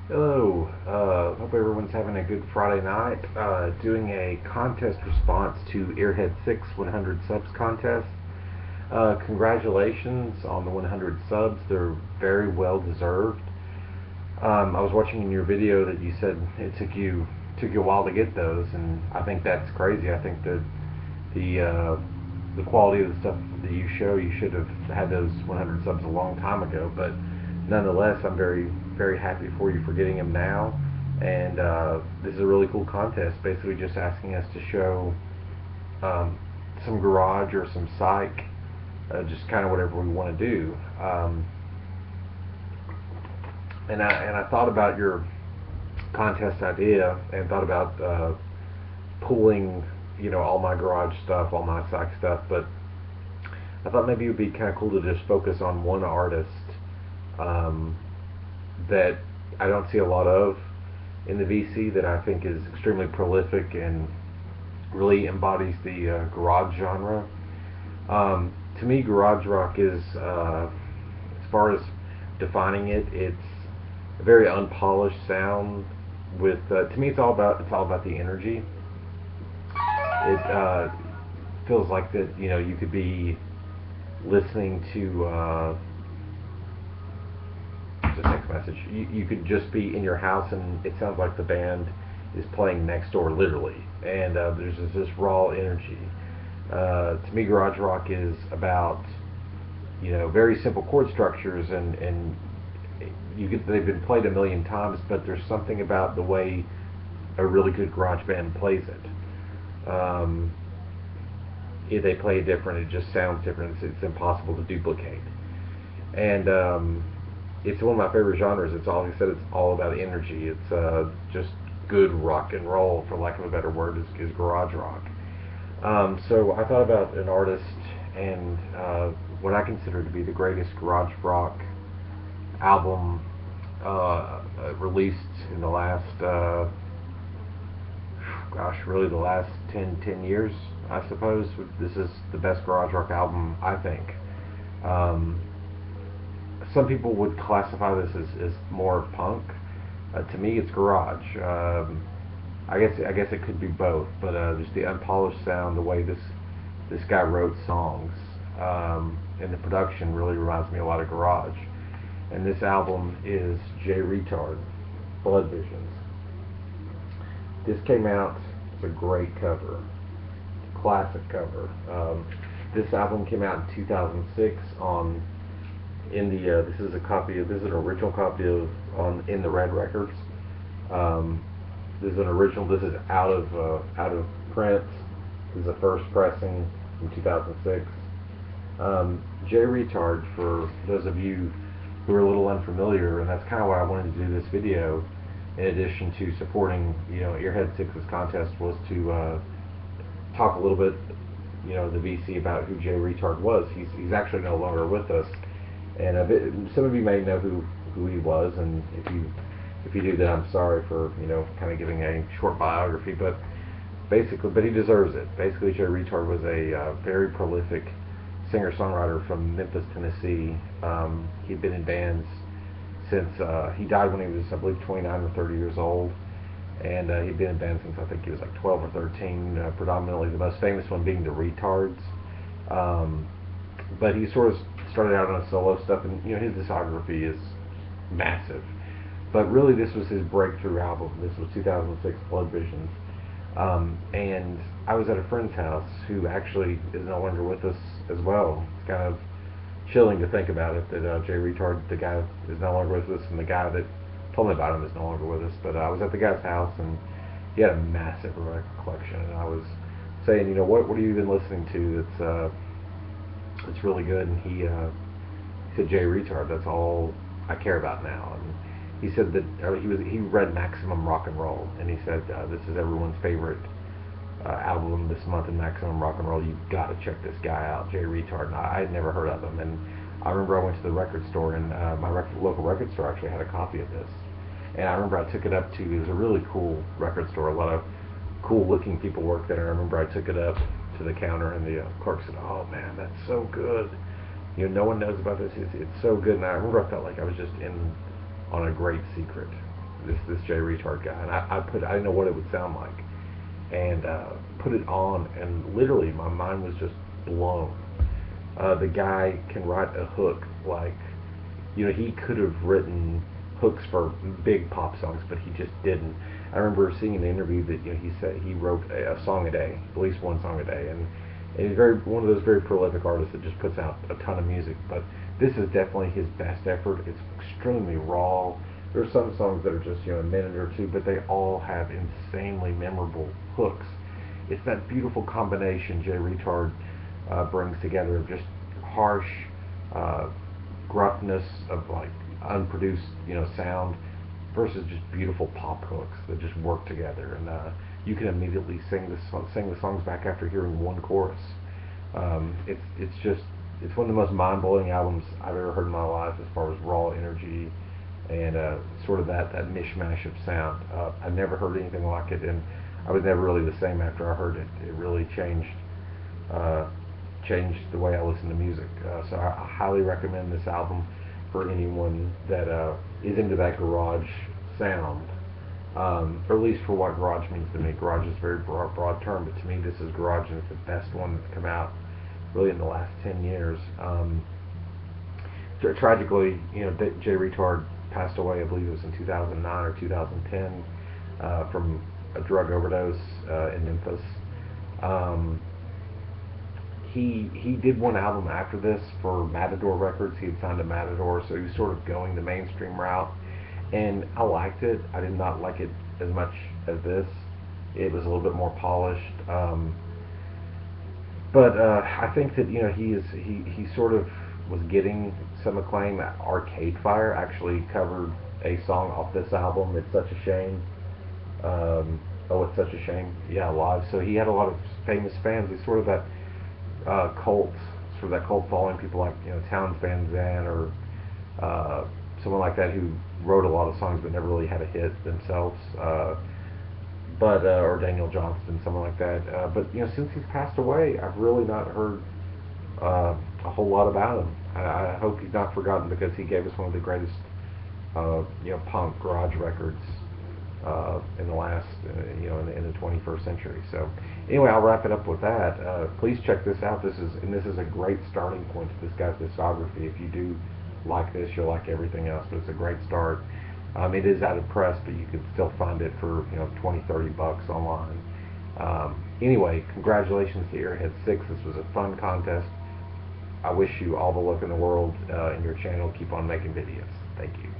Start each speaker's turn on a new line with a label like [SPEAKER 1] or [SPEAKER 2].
[SPEAKER 1] Hello, hope everyone's having a good Friday night. Doing a contest response to Earhead 6 100 subs contest. Congratulations on the 100 subs, they're very well deserved. I was watching in your video that you said it took you a while to get those, and I think that's crazy. I think that the uh, the quality of the stuff that you show, you should have had those 100 subs a long time ago. But nonetheless, I'm very happy for you for getting them now. And this is a really cool contest. Basically, just asking us to show um, some garage or some psych, just kind of whatever we want to do. And I thought about your contest idea and thought about pooling, all my garage stuff, all my psych stuff. But I thought maybe it would be kind of cool to just focus on one artist um, that I don't see a lot of in the VC, that I think is extremely prolific and really embodies the garage genre. To me, garage rock is, as far as defining it, it's a very unpolished sound. With to me, it's all about the energy. It feels like that you could be listening to the text message. You could just be in your house and it sounds like the band is playing next door, literally. And there's this raw energy. To me, garage rock is about very simple chord structures, and they've been played a million times, but there's something about the way a really good garage band plays it. If they play it different, it just sounds different. It's impossible to duplicate. And it's one of my favorite genres. It's all, like I said, it's all about energy. It's just good rock and roll, for lack of a better word, is garage rock. So I thought about an artist and what I consider to be the greatest garage rock album released in the last, really the last 10 years, I suppose. This is the best garage rock album, I think. Um, some people would classify this as more punk. To me, it's garage. I guess it could be both, but just the unpolished sound, the way this guy wrote songs, and the production really reminds me a lot of garage. And this album is Reatard, Blood Visions. This came out. It's a great cover, classic cover. This album came out in 2006 on in the this is an original copy of on in the Red Records. This is an original. This is out of print. This is the first pressing in 2006. Reatard, for those of you who are a little unfamiliar, and that's kind of why I wanted to do this video. In addition to supporting, Earhead Six's contest, was to talk a little bit, the VC, about who Reatard was. He's actually no longer with us, and some of you may know who he was, and if you do, then I'm sorry for kind of giving a short biography, but he deserves it. Basically, Reatard was a very prolific singer-songwriter from Memphis, Tennessee. He'd been in bands since he died when he was, I believe, 29 or 30 years old, and he'd been in bands since I think he was like 12 or 13. Predominantly, the most famous one being the Reatards. But he sort of started out on solo stuff, and his discography is massive. But really, this was his breakthrough album. This was 2006, Blood Visions. And I was at a friend's house who actually is no longer with us as well. It's kind of chilling to think about it, that Reatard, the guy, is no longer with us, and the guy that told me about him is no longer with us. But I was at the guy's house, and he had a massive record collection, and I was saying, what have you been listening to that's really good? And he said, Reatard. That's all I care about now. And he said that he read Maximum Rock and Roll, and he said this is everyone's favorite album this month in Maximum Rock and Roll. You've got to check this guy out, Reatard. And I had never heard of him, and I remember I went to the record store, and my local record store actually had a copy of this. And I remember I took it up to, it was a really cool record store. A lot of cool looking people worked there. And I remember I took it up to the counter, and the clerk said, "Oh man, that's so good. No one knows about this. It's so good." And I remember I felt like I was just in on a great secret. this J Reatard guy, and I didn't know what it would sound like, and put it on, and literally my mind was just blown. The guy can write a hook like, he could have written hooks for big pop songs, but he just didn't. I remember seeing an interview that he said he wrote a song a day, at least one song a day, and he's one of those very prolific artists that just puts out a ton of music. But this is definitely his best effort. It's extremely raw. There's some songs that are just a minute or two, but they all have insanely memorable hooks. It's that beautiful combination Jay Reatard brings together of just harsh gruffness of like unproduced sound versus just beautiful pop hooks that just work together, and you can immediately sing the songs back after hearing one chorus. It's one of the most mind-blowing albums I've ever heard in my life as far as raw energy and sort of that mishmash of sound. I've never heard anything like it, and I was never really the same after I heard it. It really changed the way I listen to music. So I highly recommend this album for anyone that is into that garage sound, or at least for what garage means to me. Garage is a very broad term, but to me this is garage, and it's the best one that's come out really in the last 10 years. Tragically, Jay Reatard passed away, I believe it was in 2009 or 2010, from a drug overdose in Memphis. He did one album after this for Matador Records. He had signed to Matador, so he was sort of going the mainstream route, and I liked it. I did not like it as much as this. It was a little bit more polished, but I think that he sort of was getting some acclaim. Arcade Fire actually covered a song off this album. It's Such a Shame. Oh, It's Such a Shame. Yeah, live. So he had a lot of famous fans. He's sort of that cult following, people like Townes Van Zandt or someone like that who wrote a lot of songs but never really had a hit themselves, or Daniel Johnston, someone like that. But since he's passed away, I've really not heard a whole lot about him. I hope he's not forgotten, because he gave us one of the greatest punk garage records in the last in the 21st century. So anyway, I'll wrap it up with that. Please check this out. This is a great starting point to this guy's discography. If you do like this, you'll like everything else, but it's a great start. It is out of press, but you can still find it for $20-30 online. Anyway, congratulations to Earhead 6. This was a fun contest. I wish you all the luck in the world in your channel. Keep on making videos. Thank you.